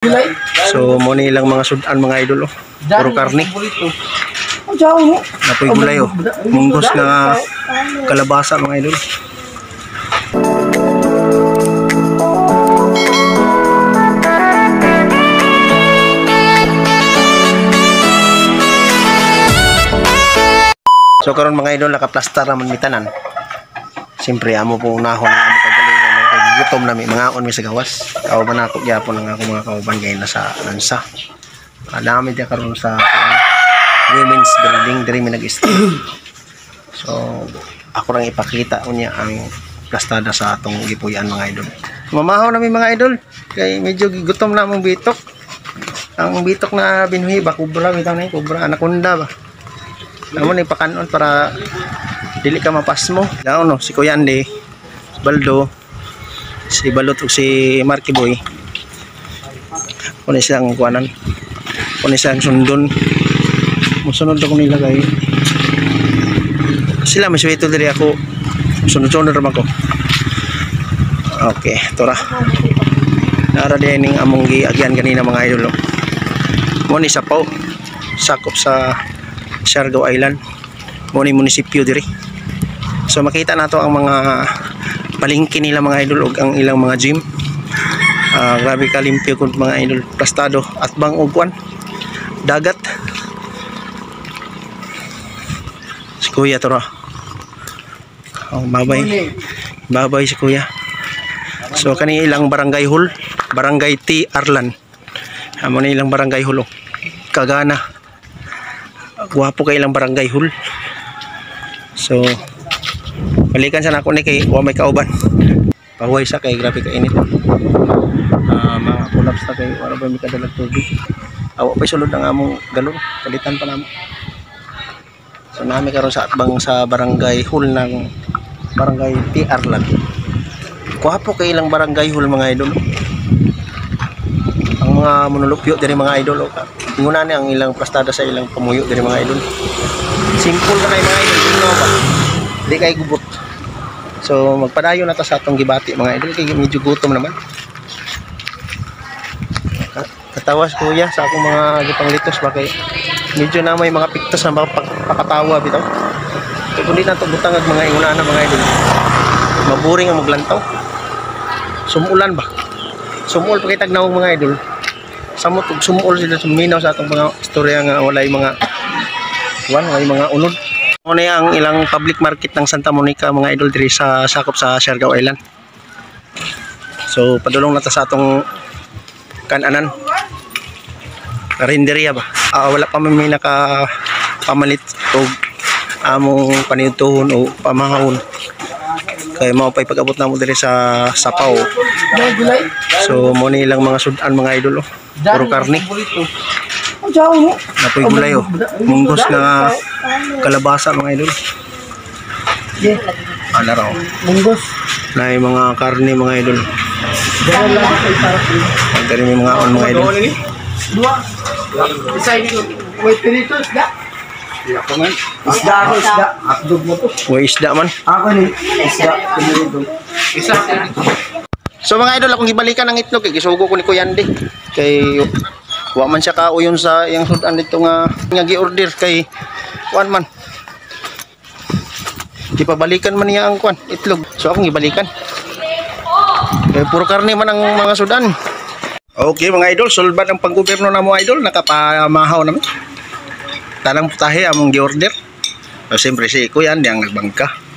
So mo ni ilang mga sudan mga idol oh. Puro karne. Napoy gulay oh. Munggos na kalabasa mga idol. So karon mga idol nakaplastar naman mitanan. Siyempre amo pong nahon ang amo kagalingan no kay gutom na mga on mi sa gawas. Kauban ako gyapon ang ako mga kauban kay nasa lansa. Dami dia karon sa women's building diri mi nag-stay. So ako lang ipakita unya ang plastada sa atong gipuy-an mga idol. Mamahaw na mi mga idol kay medyo gutom na mong bitok. Ang bitok na binuhi ba kubra bitaw na kubra anaconda ba. Amo ni pakanon para dili ka mapas mo. Daw no si Kuya Andy, Baldo, si Balot ug si Marky Boy. Kuno siyang kuanan. Kuno siyang sundon. Musunod ako nila kay sila may suwito diri ako. Sunod-sunod ra ko. Okay, tora. Nara din ning among giagyan kanina mga idol. Mo ni Sapaw sakop sa Siargao Island mo ni munisipyo diri. So makita nato ang mga palengke nila mga idol ug ang ilang mga gym. Grabe ka limpyo kun mga idol, plastado at bang ugwan dagat. Si Kuya to ra. Oh, babay si Kuya. So kani ilang barangay hall, barangay T Arlan. Amo ni ilang barangay hall Kagana. Guwapo kay ilang barangay hall. So balikan sa nako ni kay wa may kauban. Pahuway sa kay grabe ka init. Makulaps na kay wala ba may kadalag tubig. Awa pa sulod ang among galon, palitan pa namo. So nami karon sa atbang sa barangay hall ng barangay T Arlan. Guwapo kay ilang barangay hall mga idol. Ang mga monolupyo diri mga idol inguna ni ang ilang plastada sa ilang pamuyo diri mga idol. Simple na kay mga idol, dino ba? Di kay gubot. So magpadayon na ta sa atong gibati mga idol kay medyo gutom naman. Katawas Kuya sa akong mga gipanglitos ba kay medyo na may mga piktos na pakatawa bitaw. Kay kundi na to butang ag mga inguna na mga idol. Maburing ang maglantaw. Sumulan ba? Sumul pa kay tagnaw mga idol. Samot ug sumul sila suminaw sa atong mga istorya nga walay mga unod. Mo na ang ilang public market ng Santa Monica mga idol diri sa sakop sa Siargao Island. So padulong na ta sa atong kananan. Karinderya ba? Wala pa may naka pamalit og among paniudtohon o pamahawon. Kay mao pay pag-abot na mo diri sa Sapaw. So mo ni ilang mga sudan mga idol puro karne. Napoy gulay munggos na kalabasa mga idol. Ana raw. Munggos. Na mga karne mga idol. Dari may mga on mga idol. Dua. Isa ini wait pinitos da. Ya kaman. Isda. Akdog mo to. Way isda man. Ako ni isda pinirito. Isa. So mga idol akong gibalikan ang itlog kay gisugo ko ni Kuya Andy. Kay wa man siya kauyon sa iyang sudan dito nga gi-order kay kuan man. Ipabalikan man niya ang kuan itlog. So akong gibalikan. Kay puro karne man ang mga sudan. Okay mga idol, sulbad ang panggobyerno na mo idol, nakapamahaw naman. Tanang putahe among gi-order. So siyempre si Kuya Andy ang nagbangka.